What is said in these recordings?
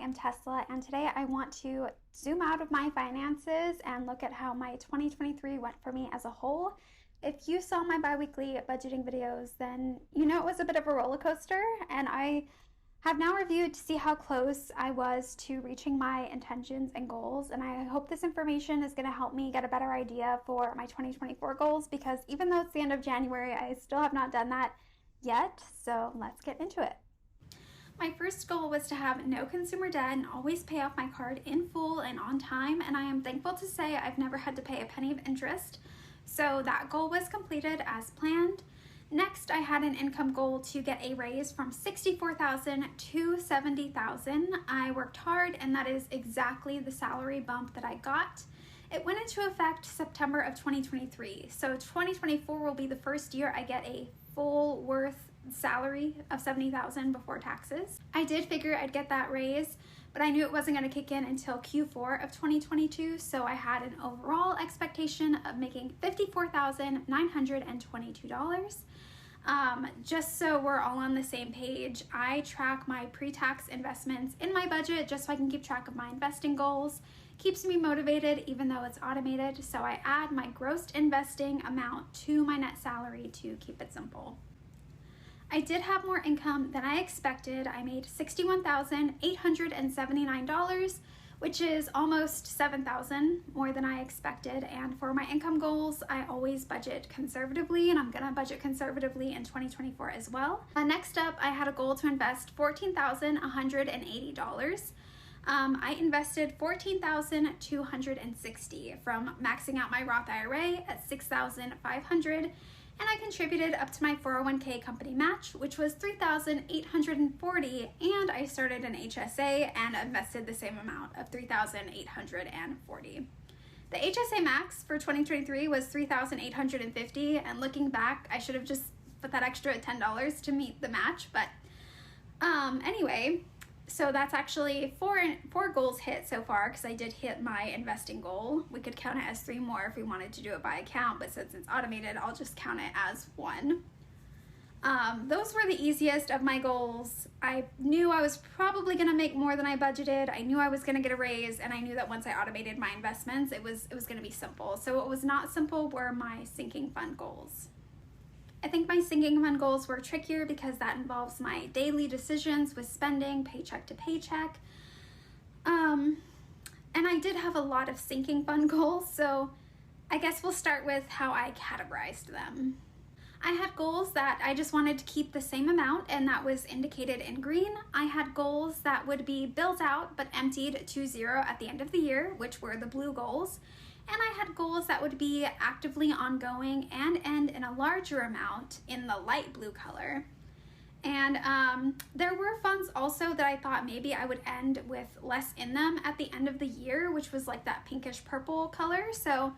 am Tesla, and today I want to zoom out of my finances and look at how my 2023 went for me as a whole. If you saw my bi-weekly budgeting videos, then you know it was a bit of a roller coaster, and I have now reviewed to see how close I was to reaching my intentions and goals, and I hope this information is going to help me get a better idea for my 2024 goals, because even though it's the end of January, I still have not done that yet, so let's get into it. My first goal was to have no consumer debt and always pay off my card in full and on time, and I am thankful to say I've never had to pay a penny of interest, so that goal was completed as planned. Next, I had an income goal to get a raise from $64,000 to $70,000. I worked hard, and that is exactly the salary bump that I got. It went into effect September of 2023, so 2024 will be the first year I get a full worth salary of $70,000 before taxes. I did figure I'd get that raise, but I knew it wasn't going to kick in until Q4 of 2022, so I had an overall expectation of making $54,922. Just so we're all on the same page, I track my pre-tax investments in my budget just so I can keep track of my investing goals. Keeps me motivated even though it's automated, so I add my gross investing amount to my net salary to keep it simple. I did have more income than I expected. I made $61,879, which is almost $7,000 more than I expected. And for my income goals, I always budget conservatively, and I'm gonna budget conservatively in 2024 as well. Next up, I had a goal to invest $14,180. I invested $14,260 from maxing out my Roth IRA at $6,500. And I contributed up to my 401k company match, which was $3,840, and I started an HSA and invested the same amount of $3,840. The HSA max for 2023 was $3,850, and looking back, I should have just put that extra $10 to meet the match, but anyway, so that's actually four goals hit so far, because I did hit my investing goal. We could count it as 3 more if we wanted to do it by account, but since it's automated, I'll just count it as 1. Those were the easiest of my goals. I knew I was probably going to make more than I budgeted. I knew I was going to get a raise, and I knew that once I automated my investments, it was going to be simple. So what was not simple were my sinking fund goals. I think my sinking fund goals were trickier because that involves my daily decisions with spending paycheck to paycheck. And I did have a lot of sinking fund goals, so I guess we'll start with how I categorized them. I had goals that I just wanted to keep the same amount, and that was indicated in green. I had goals that would be built out but emptied to 0 at the end of the year, which were the blue goals. And I had goals that would be actively ongoing and end in a larger amount in the light blue color. And there were funds also that I thought maybe I would end with less in them at the end of the year, which was like that pinkish purple color. So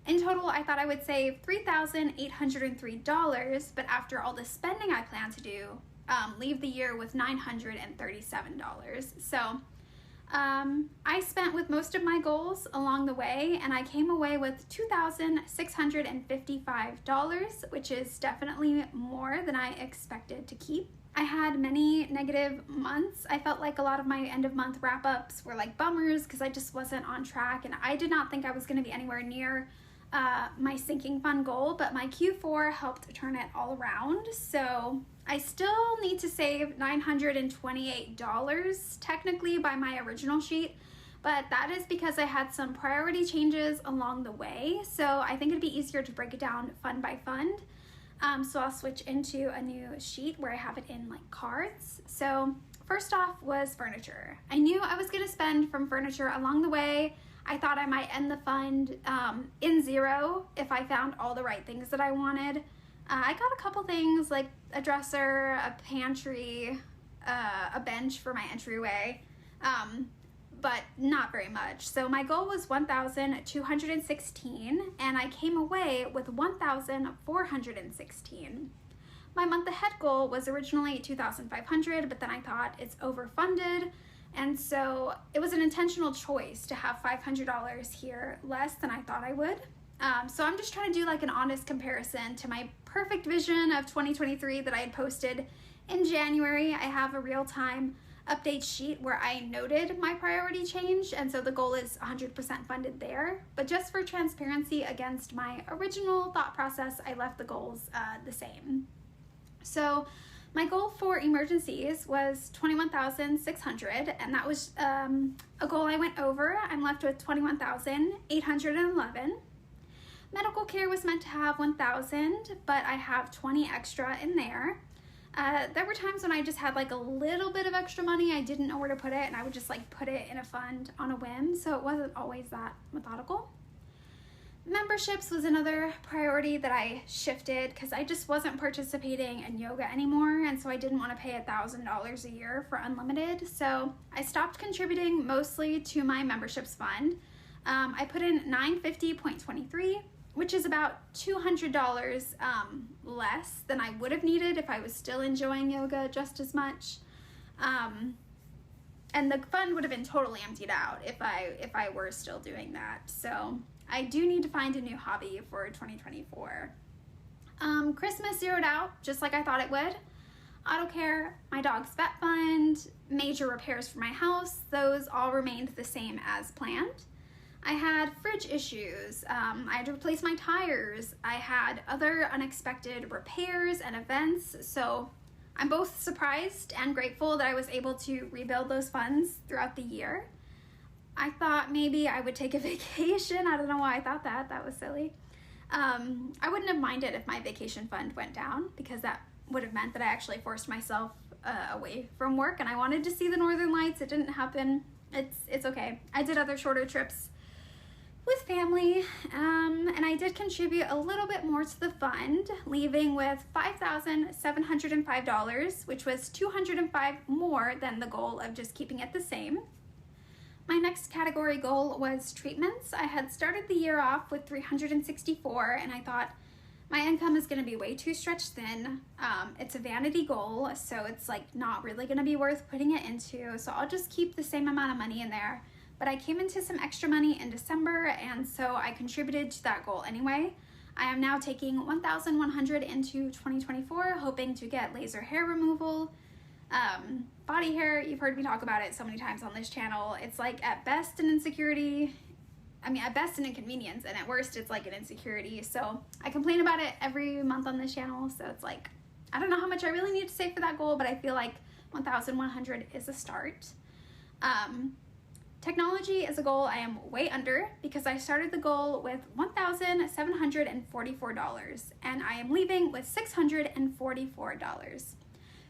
in total, I thought I would save $3,803, but after all the spending I plan to do, leave the year with $937. So I spent with most of my goals along the way, and I came away with $2,655, which is definitely more than I expected to keep. I had many negative months. I felt like a lot of my end of month wrap-ups were like bummers because I just wasn't on track, and I did not think I was going to be anywhere near my sinking fund goal, but my Q4 helped turn it all around. So I still need to save $928 technically by my original sheet, but that is because I had some priority changes along the way. So I think it'd be easier to break it down fund by fund. So I'll switch into a new sheet where I have it in like cards. So first off was furniture. I knew I was going to spend from furniture along the way. I thought I might end the fund in 0 if I found all the right things that I wanted. I got a couple things like a dresser, a pantry, a bench for my entryway, but not very much. So my goal was $1,216, and I came away with $1,416. My month ahead goal was originally $2,500, but then I thought it's overfunded. And so it was an intentional choice to have $500 here less than I thought I would. So I'm just trying to do like an honest comparison to my perfect vision of 2023 that I had posted in January. I have a real-time update sheet where I noted my priority change, and so the goal is 100% funded there. But just for transparency against my original thought process, I left the goals the same. So my goal for emergencies was $21,600, and that was a goal I went over. I'm left with $21,811. Medical care was meant to have $1,000, but I have $20 extra in there. There were times when I just had like a little bit of extra money. I didn't know where to put it, and I would just like put it in a fund on a whim, so it wasn't always that methodical. Memberships was another priority that I shifted because I just wasn't participating in yoga anymore, and so I didn't want to pay $1,000 a year for unlimited. So I stopped contributing mostly to my memberships fund. I put in $950.23, which is about $200 less than I would have needed if I was still enjoying yoga just as much. And the fund would have been totally emptied out if I were still doing that. So I do need to find a new hobby for 2024. Christmas zeroed out just like I thought it would. Auto care, my dog's vet fund, major repairs for my house, those all remained the same as planned. I had fridge issues, I had to replace my tires, I had other unexpected repairs and events, so I'm both surprised and grateful that I was able to rebuild those funds throughout the year. I thought maybe I would take a vacation. I don't know why I thought that. That was silly. I wouldn't have minded if my vacation fund went down, because that would have meant that I actually forced myself away from work, and I wanted to see the Northern Lights. It didn't happen. It's okay. I did other shorter trips with family, and I did contribute a little bit more to the fund, leaving with $5,705, which was $205 more than the goal of just keeping it the same. My next category goal was treatments. I had started the year off with $364, and I thought my income is going to be way too stretched thin. It's a vanity goal, so it's like not really going to be worth putting it into, so I'll just keep the same amount of money in there. But I came into some extra money in December, and so I contributed to that goal anyway. I am now taking $1,100 into 2024, hoping to get laser hair removal. Body hair, you've heard me talk about it so many times on this channel. It's like at best an insecurity. I mean, at best an inconvenience, and at worst it's like an insecurity. So I complain about it every month on this channel. So it's like, I don't know how much I really need to save for that goal, but I feel like 1,100 is a start. Technology is a goal I am way under, because I started the goal with $1,744, and I am leaving with $644.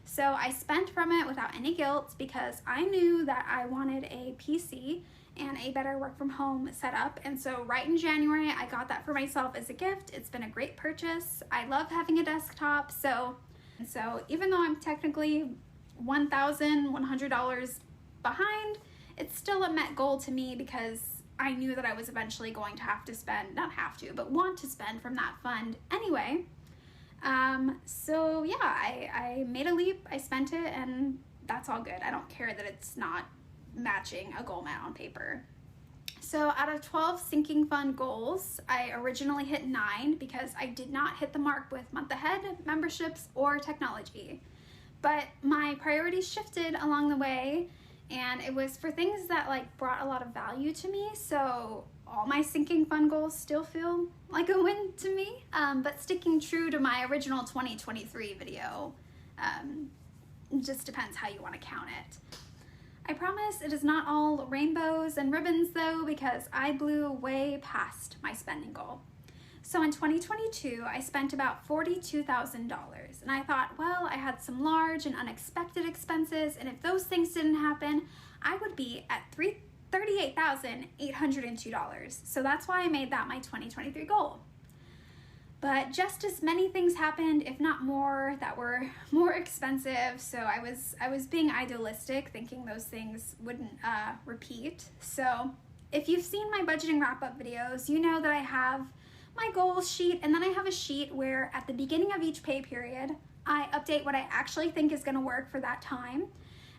So I spent from it without any guilt, because I knew that I wanted a PC and a better work from home setup. And so right in January, I got that for myself as a gift. It's been a great purchase. I love having a desktop. So even though I'm technically $1,100 behind, it's still a met goal to me, because I knew that I was eventually going to have to spend, not have to, but want to spend from that fund anyway. So yeah, I made a leap, I spent it, and that's all good. I don't care that it's not matching a goal met on paper. So out of 12 sinking fund goals, I originally hit 9 because I did not hit the mark with month ahead, memberships, or technology. But my priorities shifted along the way, and it was for things that like brought a lot of value to me. So all my sinking fund goals still feel like a win to me, but sticking true to my original 2023 video. Just depends how you want to count it. I promise it is not all rainbows and ribbons though, because I blew way past my spending goal. So in 2022, I spent about $42,000, and I thought, well, I had some large and unexpected expenses, and if those things didn't happen, I would be at $38,802. So that's why I made that my 2023 goal. But just as many things happened, if not more, that were more expensive. So I was being idealistic, thinking those things wouldn't repeat. So if you've seen my budgeting wrap-up videos, you know that I have my goals sheet, and then I have a sheet where at the beginning of each pay period, I update what I actually think is going to work for that time.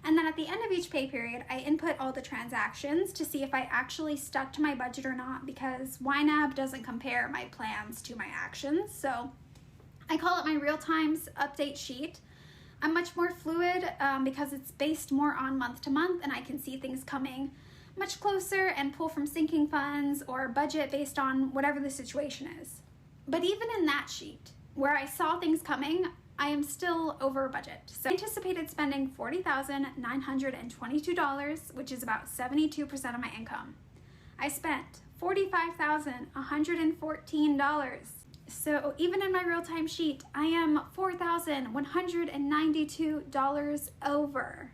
And then at the end of each pay period, I input all the transactions to see if I actually stuck to my budget or not, because YNAB doesn't compare my plans to my actions. So I call it my real-time update sheet. I'm much more fluid because it's based more on month to month, and I can see things coming much closer and pull from sinking funds or budget based on whatever the situation is. But even in that sheet, where I saw things coming, I am still over budget. So I anticipated spending $40,922, which is about 72% of my income. I spent $45,114. So even in my real-time sheet, I am $4,192 over.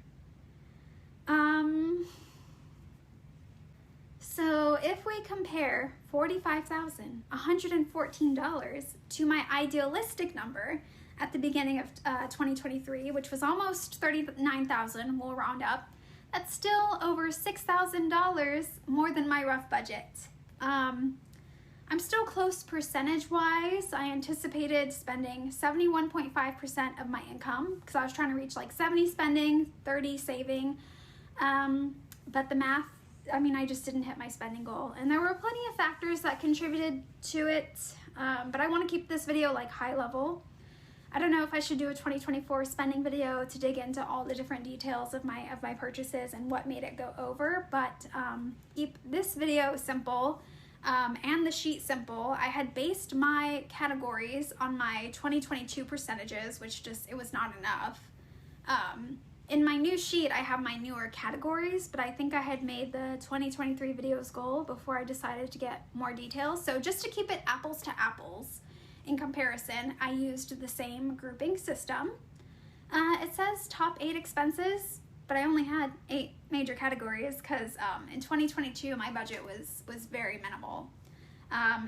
So if we compare $45,114 to my idealistic number at the beginning of 2023, which was almost $39,000, we'll round up, that's still over $6,000 more than my rough budget. I'm still close percentage-wise. I anticipated spending 71.5% of my income because I was trying to reach like 70 spending, 30 saving. But the math, I just didn't hit my spending goal. And there were plenty of factors that contributed to it, but I want to keep this video like high level. I don't know if I should do a 2024 spending video to dig into all the different details of my purchases and what made it go over, but keep this video simple and the sheet simple. I had based my categories on my 2022 percentages, which it was not enough. In my new sheet, I have my newer categories, but I think I had made the 2023 videos goal before I decided to get more details. So just to keep it apples to apples, in comparison, I used the same grouping system. It says top 8 expenses, but I only had 8 major categories because in 2022 my budget was very minimal.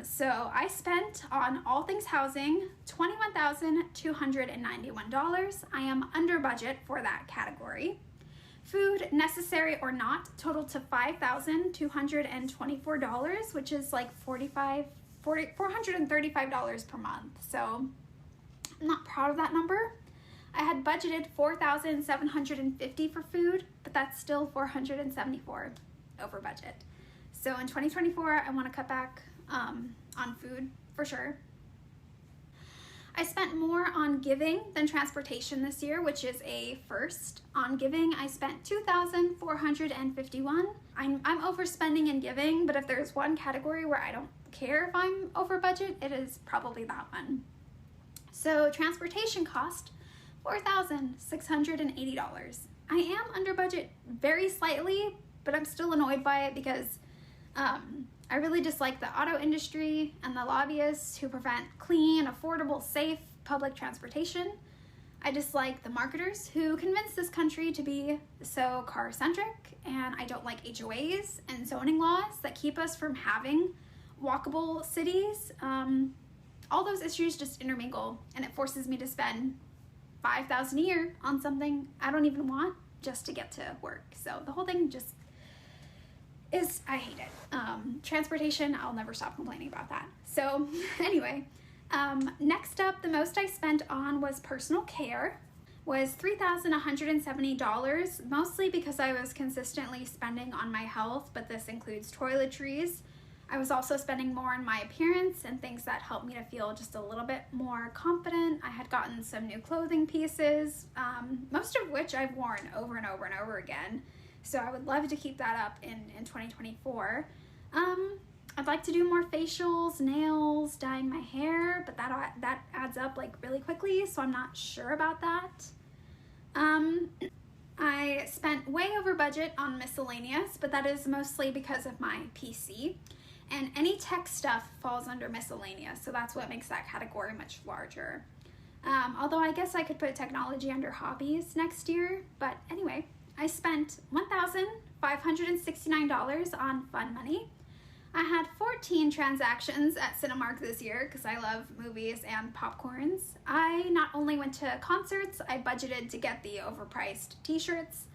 So I spent on all things housing $21,291. I am under budget for that category. Food, necessary or not, totaled to $5,224, which is like $435 per month. So I'm not proud of that number. I had budgeted $4,750 for food, but that's still $474 over budget. So in 2024, I want to cut back on food for sure. I spent more on giving than transportation this year, which is a first. On giving, I spent $2,451. I'm overspending in giving, but if there's one category where I don't care if I'm over budget, it is probably that one. So transportation cost $4,680. I am under budget very slightly, but I'm still annoyed by it because I really dislike the auto industry and the lobbyists who prevent clean, affordable, safe public transportation. I dislike the marketers who convince this country to be so car-centric, and I don't like HOAs and zoning laws that keep us from having walkable cities. All those issues just intermingle, and it forces me to spend $5,000 a year on something I don't even want just to get to work. So the whole thing just I hate it. Transportation, I'll never stop complaining about that. So anyway, next up, the most I spent on was personal care, was $3,170, mostly because I was consistently spending on my health, but this includes toiletries. I was also spending more on my appearance and things that helped me to feel just a little bit more confident. I had gotten some new clothing pieces, most of which I've worn over and over and over again. So I would love to keep that up in 2024. I'd like to do more facials, nails, dyeing my hair, but that adds up like really quickly, so I'm not sure about that. I spent way over budget on miscellaneous, but that is mostly because of my PC. And any tech stuff falls under miscellaneous, so that's what makes that category much larger. Although I guess I could put technology under hobbies next year, but anyway, I spent $1,569 on fun money. I had 14 transactions at Cinemark this year because I love movies and popcorns. I not only went to concerts, I budgeted to get the overpriced t-shirts.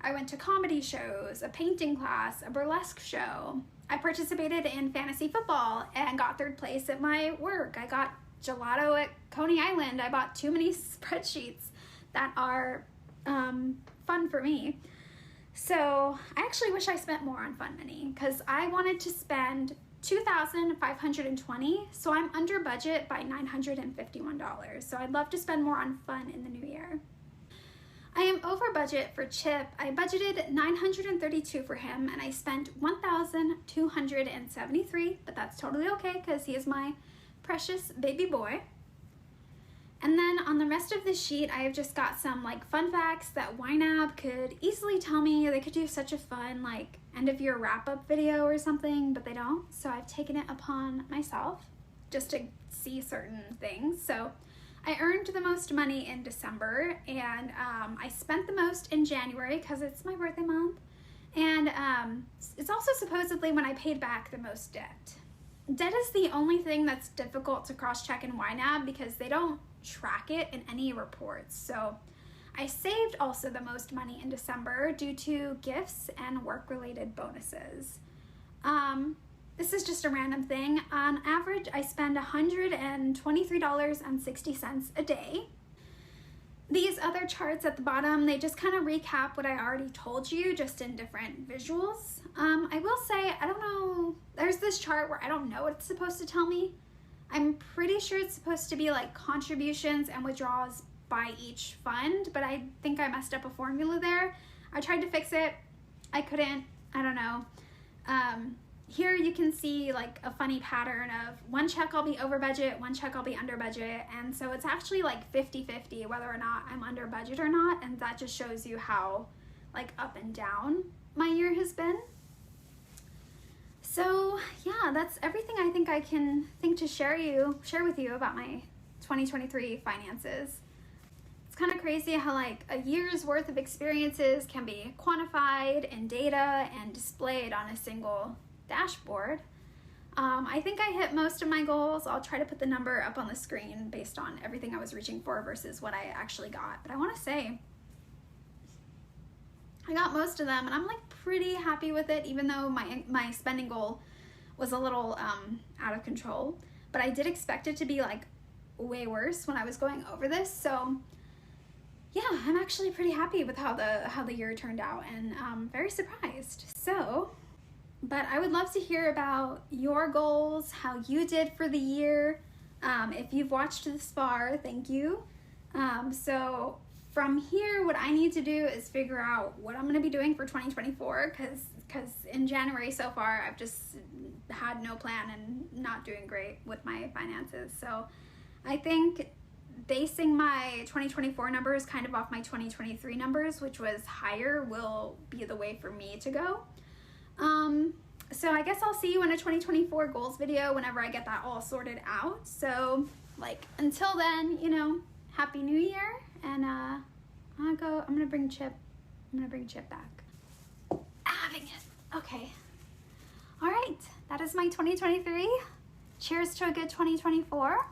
I went to comedy shows, a painting class, a burlesque show. I participated in fantasy football and got 3rd place at my work. I got gelato at Coney Island. I bought too many spreadsheets that are fun for me. So I actually wish I spent more on fun money because I wanted to spend $2,520, so I'm under budget by $951. So I'd love to spend more on fun in the new year. I am over budget for Chip. I budgeted $932 for him and I spent $1,273, but that's totally okay because he is my precious baby boy. And then on the rest of the sheet, I have just got some like fun facts that YNAB could easily tell me. They could do such a fun like end of year wrap up video or something, but they don't. So I've taken it upon myself just to see certain things. So I earned the most money in December, and I spent the most in January because it's my birthday month. And it's also supposedly when I paid back the most debt. Debt is the only thing that's difficult to cross-check in YNAB because they don't track it in any reports. So I saved also the most money in December due to gifts and work-related bonuses. This is just a random thing. On average, I spend $123.60 a day. These other charts at the bottom, they just kind of recap what I already told you, just in different visuals. I will say, I don't know, there's this chart where I don't know what it's supposed to tell me. I'm pretty sure it's supposed to be like contributions and withdrawals by each fund, but I think I messed up a formula there. I tried to fix it. I couldn't. I don't know. Here you can see like a funny pattern of one check I'll be over budget, one check I'll be under budget, and so it's actually like 50-50 whether or not I'm under budget or not, and that just shows you how like up and down my year has been. So yeah, that's everything I think I can to share with you about my 2023 finances. It's kind of crazy how like a year's worth of experiences can be quantified in data and displayed on a single dashboard. I think I hit most of my goals. I'll try to put the number up on the screen based on everything I was reaching for versus what I actually got. But I want to say I got most of them and I'm like pretty happy with it, even though my spending goal was a little out of control. But I did expect it to be like way worse when I was going over this. So yeah, I'm actually pretty happy with how the year turned out, and very surprised. So, but I would love to hear about your goals, how you did for the year. If you've watched this far, thank you. So from here, what I need to do is figure out what I'm going to be doing for 2024, because in January so far, I've just had no plan and not doing great with my finances. So I think basing my 2024 numbers kind of off my 2023 numbers, which was higher, will be the way for me to go. So I guess I'll see you in a 2024 goals video whenever I get that all sorted out. So like until then, you know, Happy New Year, and I'm gonna bring Chip back. Having it. Okay. All right, that is my 2023. Cheers to a good 2024.